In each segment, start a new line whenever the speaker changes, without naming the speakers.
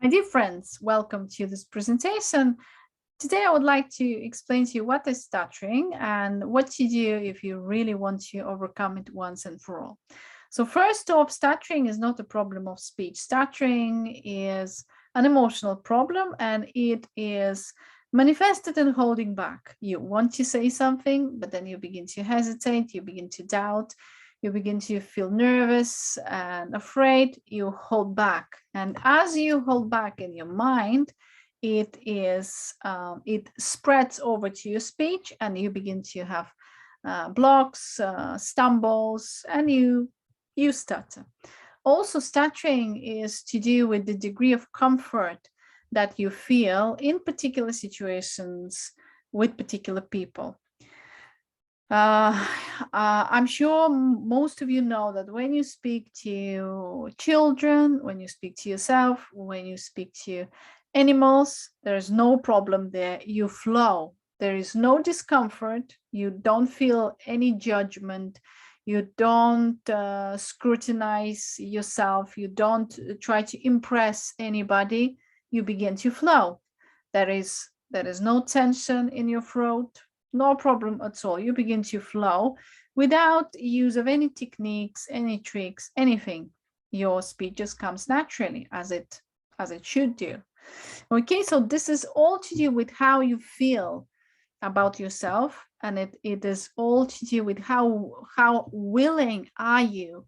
My dear friends, welcome to this presentation. Today I would like to explain to you what is stuttering and what to do if you really want to overcome it once and for all. So first off, stuttering is not a problem of speech. Stuttering is an emotional problem and it is manifested in holding back. You want to say something, but then you begin to hesitate, you begin to doubt, you begin to feel nervous and afraid, you hold back. And as you hold back in your mind, it spreads over to your speech and you begin to have blocks, stumbles, and you stutter. Also, stuttering is to do with the degree of comfort that you feel in particular situations with particular people. I'm sure most of you know that when you speak to children, when you speak to yourself, when you speak to animals, there's no problem there. You flow. There is no discomfort. You don't feel any judgment. You don't scrutinize yourself. You don't try to impress anybody. You begin to flow. There is no tension in your throat. No problem at all. You begin to flow without use of any techniques, any tricks, anything. Your speech just comes naturally as it should do. Okay, so this is all to do with how you feel about yourself, and it is all to do with how willing are you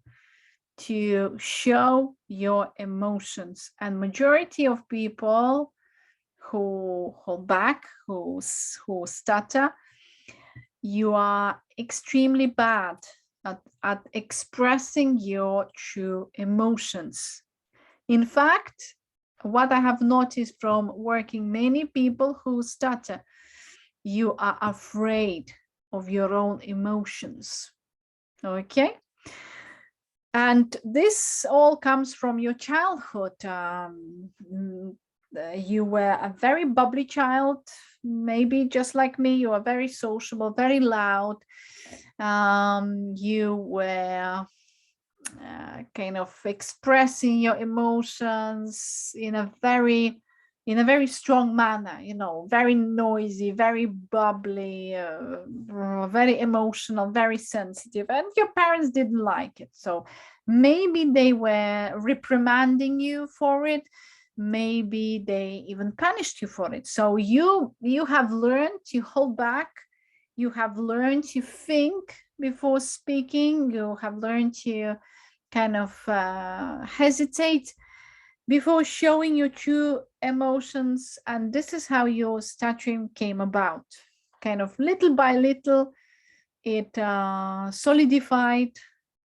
to show your emotions. And majority of people who hold back, who stutter, you are extremely bad at expressing your true emotions. In fact, what I have noticed from working many people who stutter, you are afraid of your own emotions. Okay? And this all comes from your childhood. You were a very bubbly child, maybe just like me. You are very sociable, very loud. You were kind of expressing your emotions in a very strong manner, you know, very noisy, very bubbly, very emotional, very sensitive, and your parents didn't like it. So maybe they were reprimanding you for it. Maybe they even punished you for it. So you have learned to hold back. You have learned to think before speaking. You have learned to kind of hesitate before showing your true emotions. And this is how your stuttering came about. Kind of little by little, it solidified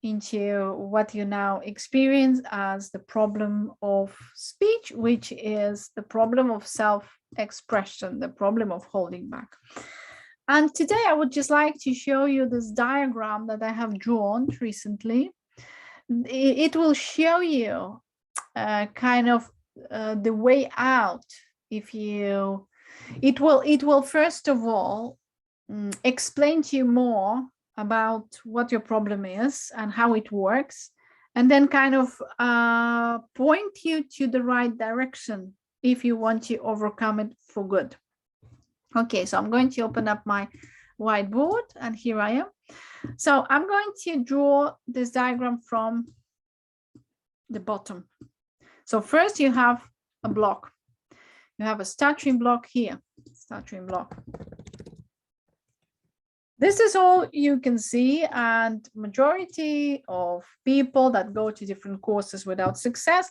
into what you now experience as the problem of speech, which is the problem of self-expression, the problem of holding back. And today I would just like to show you this diagram that I have drawn recently. It will show you kind of the way out. If you, it will first of all explain to you more about what your problem is and how it works, and then kind of point you to the right direction if you want to overcome it for good. Okay, so I'm going to open up my whiteboard, and here I am. So I'm going to draw this diagram from the bottom. So first you have a block. You have a stuttering block here, stuttering block. This is all you can see, and majority of people that go to different courses without success,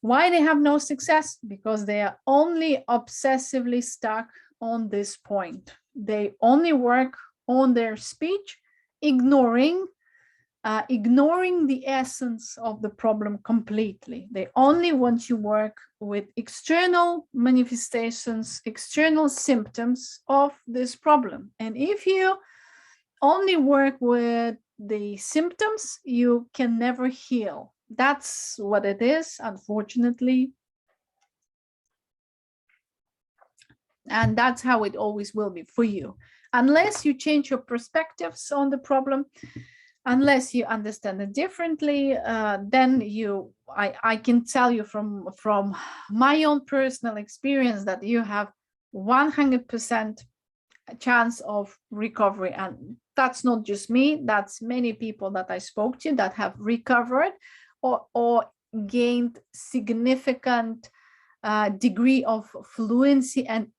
why they have no success? Because they are only obsessively stuck on this point. They only work on their speech, ignoring the essence of the problem completely. They only want to work with external manifestations, external symptoms of this problem. And if you only work with the symptoms, you can never heal. That's what it is, unfortunately. And that's how it always will be for you. Unless you change your perspectives on the problem, unless you understand it differently, then I can tell you from my own personal experience that you have 100% chance of recovery. And that's not just me, that's many people that I spoke to that have recovered or gained significant degree of fluency and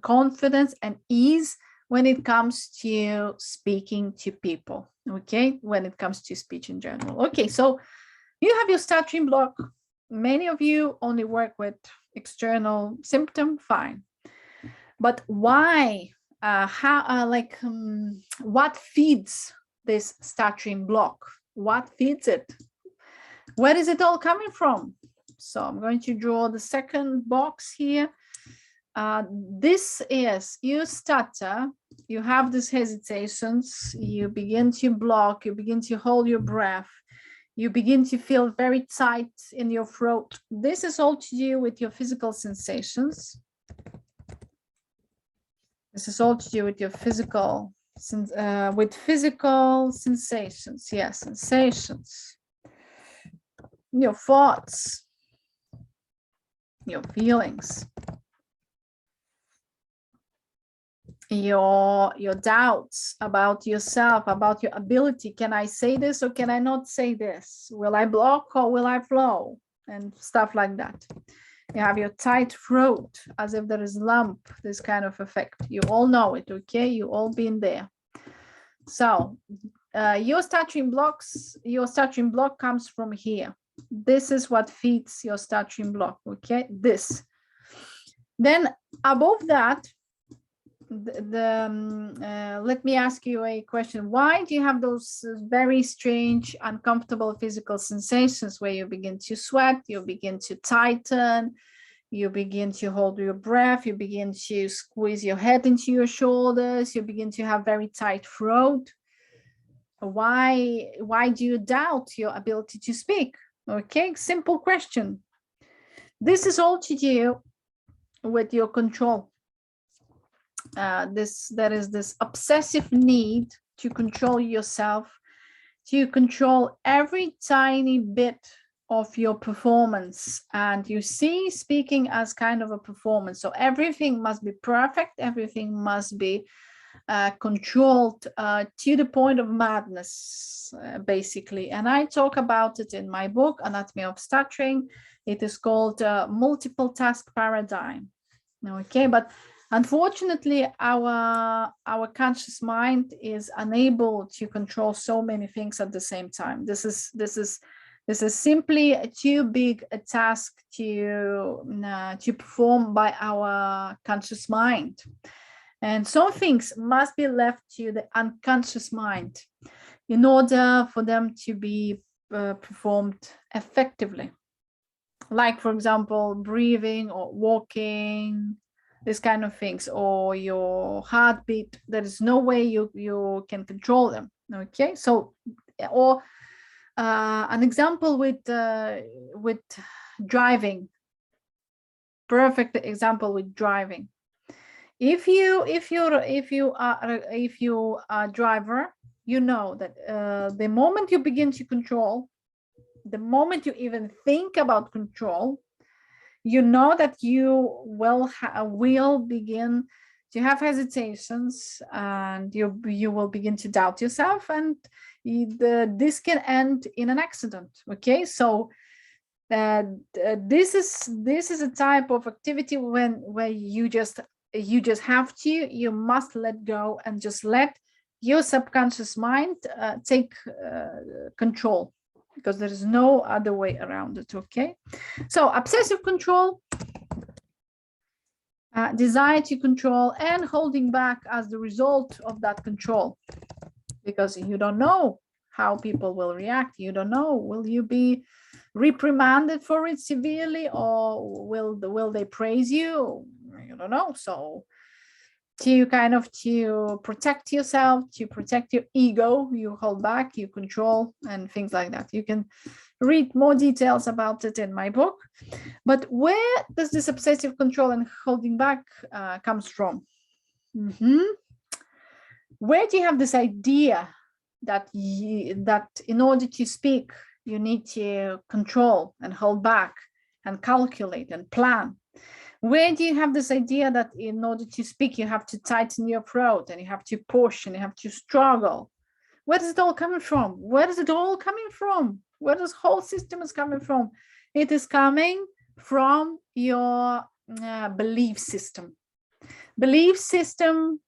confidence and ease when it comes to speaking to people, okay? When it comes to speech in general. Okay, so you have your stuttering block. Many of you only work with external symptom, fine. But why, what feeds this stuttering block? What feeds it? Where is it all coming from? So I'm going to draw the second box here. This is, you stutter, you have these hesitations, you begin to block, you begin to hold your breath, you begin to feel very tight in your throat. This is all to do with your physical sensations. This is all to do with your physical sensations. Yes, sensations. Your thoughts, your feelings, your doubts about yourself, about your ability. Can I say this or can I not say this? Will I block or will I flow? And stuff like that. You have your tight throat, as if there is a lump, this kind of effect. You all know it, okay? You all been there. So your stuttering block comes from here. This is what feeds your stuttering block, okay? This. Then above that, let me ask you a question. Why do you have those very strange, uncomfortable physical sensations where you begin to sweat, you begin to tighten, you begin to hold your breath, you begin to squeeze your head into your shoulders, you begin to have very tight throat? Why do you doubt your ability to speak? Okay, simple question. This is all to do with your control. There is this obsessive need to control yourself, to control every tiny bit of your performance. And you see speaking as kind of a performance. So everything must be perfect. Everything must be controlled to the point of madness, basically. And I talk about it in my book, Anatomy of Stuttering. It is called multiple task paradigm. Okay, but unfortunately, our conscious mind is unable to control so many things at the same time. This is simply too big a task to perform by our conscious mind. And some things must be left to the unconscious mind in order for them to be performed effectively. Like, for example, breathing or walking, this kind of things, or your heartbeat. There is no way you can control them. Okay, so or an example with driving. Perfect example with driving. If you are a driver, you know that the moment you begin to control, the moment you even think about control, you know that you will begin to have hesitations, and you will begin to doubt yourself, and this can end in an accident. Okay, so this is a type of activity where you just you must let go and just let your subconscious mind take control, because there is no other way around it. Okay, so obsessive control, desire to control, and holding back as the result of that control, because you don't know how people will react. You don't know, will you be reprimanded for it severely, or will they praise you? You don't know. So to protect yourself, to protect your ego, you hold back, you control, and things like that. You can read more details about it in my book. But where does this obsessive control and holding back comes from? Where do you have this idea that in order to speak, you need to control and hold back and calculate and plan? Where do you have this idea that in order to speak, you have to tighten your throat and you have to push and you have to struggle? Where is it all coming from? Where is it all coming from? Where this whole system is coming from? It is coming from your belief system. Belief system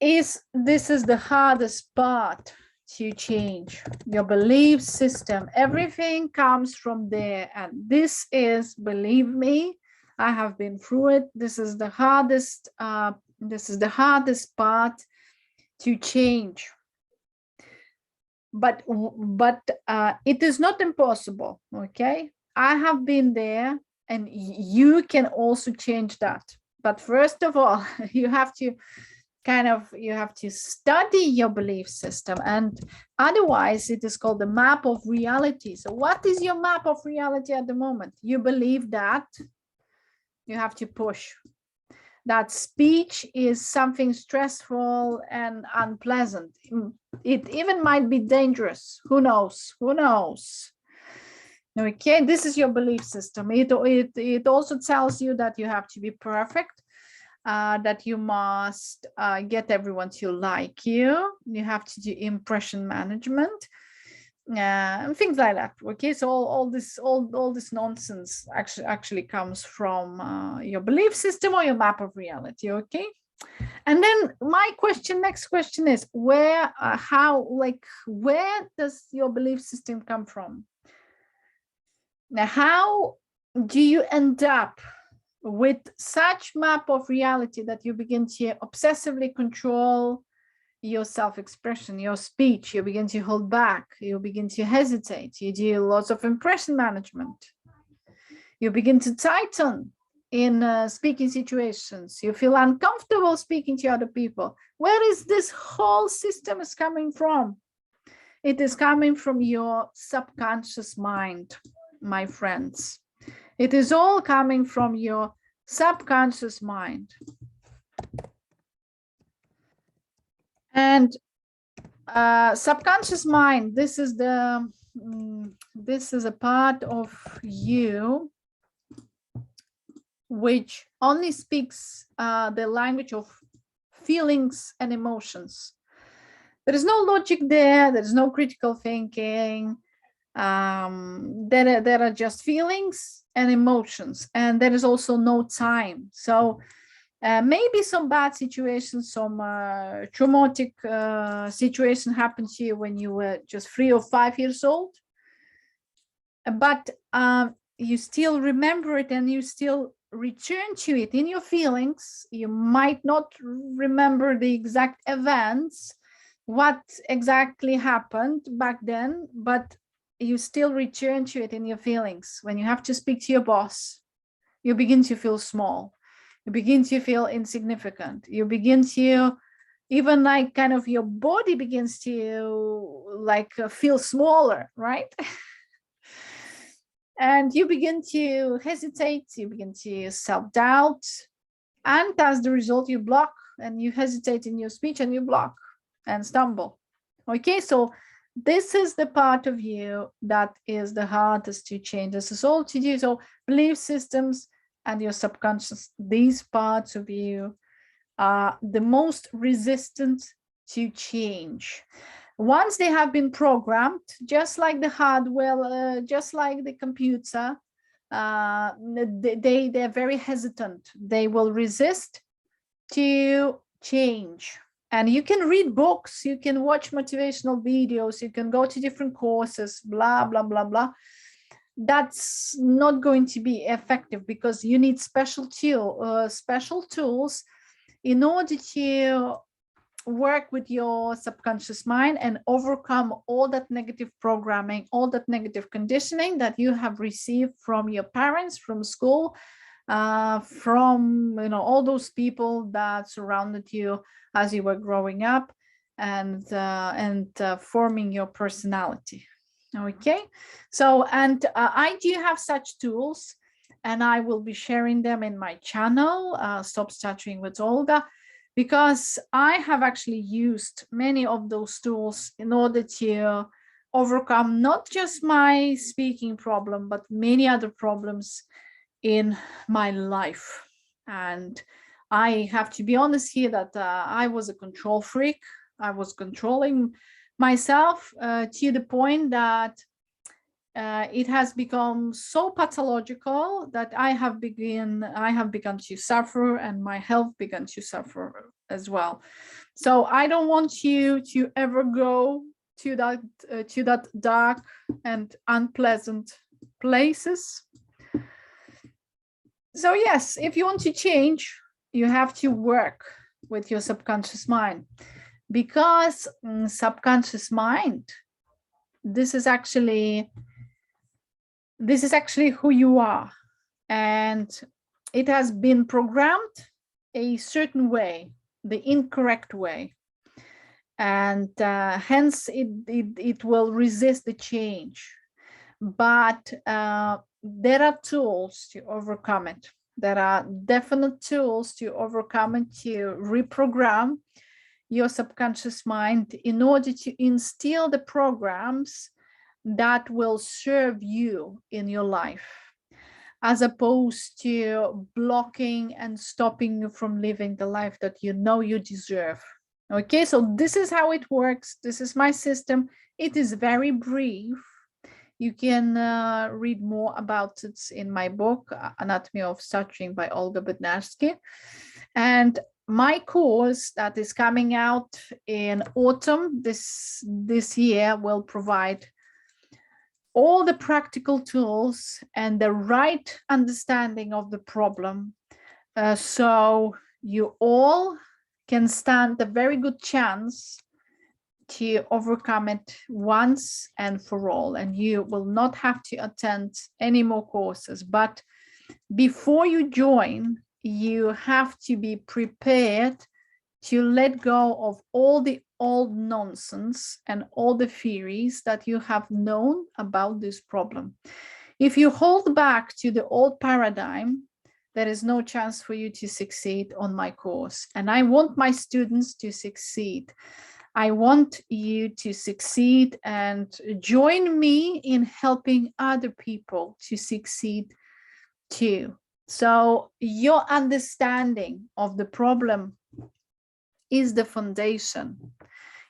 is the hardest part to change. Your belief system, everything comes from there. And this is, believe me, I have been through it. This is the hardest part to change. But it is not impossible. Okay, I have been there, and you can also change that. But first of all, you have to study your belief system, and otherwise it is called the map of reality. So what is your map of reality at the moment? You believe that you have to push, that speech is something stressful and unpleasant. It even might be dangerous. Who knows? Okay, this is your belief system. It also tells you that you have to be perfect, that you must get everyone to like you. You have to do impression management, and things like that. Okay, so all this nonsense actually comes from your belief system or your map of reality. Okay, and then my next question is, where does your belief system come from? Now, how do you end up with such map of reality that you begin to obsessively control your self-expression, your speech? You begin to hold back, you begin to hesitate, you do lots of impression management, you begin to tighten in speaking situations, you feel uncomfortable speaking to other people. Where is this whole system is coming from? It is coming from your subconscious mind, my friends. It is all coming from your subconscious mind. And subconscious mind, this is a part of you which only speaks the language of feelings and emotions. There is no logic there. There is no critical thinking. There are just feelings and emotions, and there is also no time. So maybe some bad situations, some traumatic situation happened to you when you were just 3 or 5 years old, but you still remember it and you still return to it in your feelings. You might not remember the exact events, what exactly happened back then, but you still return to it in your feelings. When you have to speak to your boss, you begin to feel small. You begin to feel insignificant. You begin to, even like kind of your body begins to like feel smaller, right? And you begin to hesitate, you begin to self-doubt. And as the result, you block and you hesitate in your speech and you block and stumble. Okay, so this is the part of you that is the hardest to change. This is all to do. So belief systems and your subconscious, these parts of you are the most resistant to change. Once they have been programmed, just like the hardware, just like the computer, they're very hesitant. They will resist to change. And you can read books, you can watch motivational videos, you can go to different courses, blah, blah, blah, blah. That's not going to be effective because you need special tools in order to work with your subconscious mind and overcome all that negative programming, all that negative conditioning that you have received from your parents, from school, from all those people that surrounded you as you were growing up and forming your personality. Okay, so I do have such tools, and I will be sharing them in my channel, Stop Stuttering with Olga, because I have actually used many of those tools in order to overcome not just my speaking problem, but many other problems in my life. And I have to be honest here that I was a control freak. I was controlling myself to the point that it has become so pathological that I have begun to suffer, and my health began to suffer as well. So I don't want you to ever go to that dark and unpleasant places. So yes, if you want to change, you have to work with your subconscious mind, because subconscious mind, this is actually who you are, and it has been programmed a certain way, the incorrect way, and hence it will resist the change. But there are tools to overcome it. There are definite tools to overcome it, to reprogram your subconscious mind in order to instill the programs that will serve you in your life, as opposed to blocking and stopping you from living the life that you know you deserve. Okay, so this is how it works. This is my system. It is very brief. You can read more about it in my book, Anatomy of Stuttering by Olga Bednarski. And my course that is coming out in autumn this year will provide all the practical tools and the right understanding of the problem, so you all can stand a very good chance to overcome it once and for all, and you will not have to attend any more courses. But before you join, you have to be prepared to let go of all the old nonsense and all the theories that you have known about this problem. If you hold back to the old paradigm, there is no chance for you to succeed on my course. And I want my students to succeed. I want you to succeed and join me in helping other people to succeed too. So your understanding of the problem is the foundation.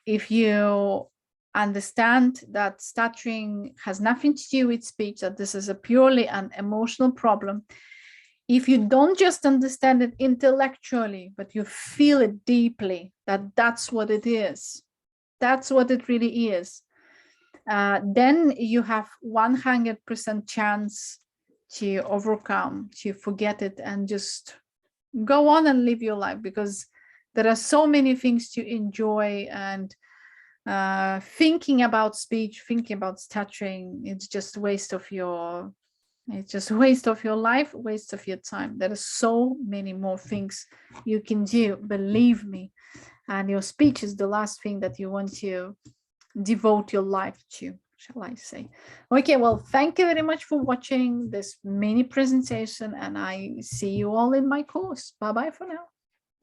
If you understand that stuttering has nothing to do with speech, that this is a purely an emotional problem, if you don't just understand it intellectually, but you feel it deeply, that that's what it is, that's what it really is, then you have 100% chance to overcome, to forget it and just go on and live your life, because there are so many things to enjoy. And thinking about speech, thinking about stuttering, it's just a waste of your life, waste of your time. There are so many more things you can do, believe me. And your speech is the last thing that you want to devote your life to, shall I say. Okay, well, thank you very much for watching this mini presentation, and I see you all in my course. Bye-bye for now.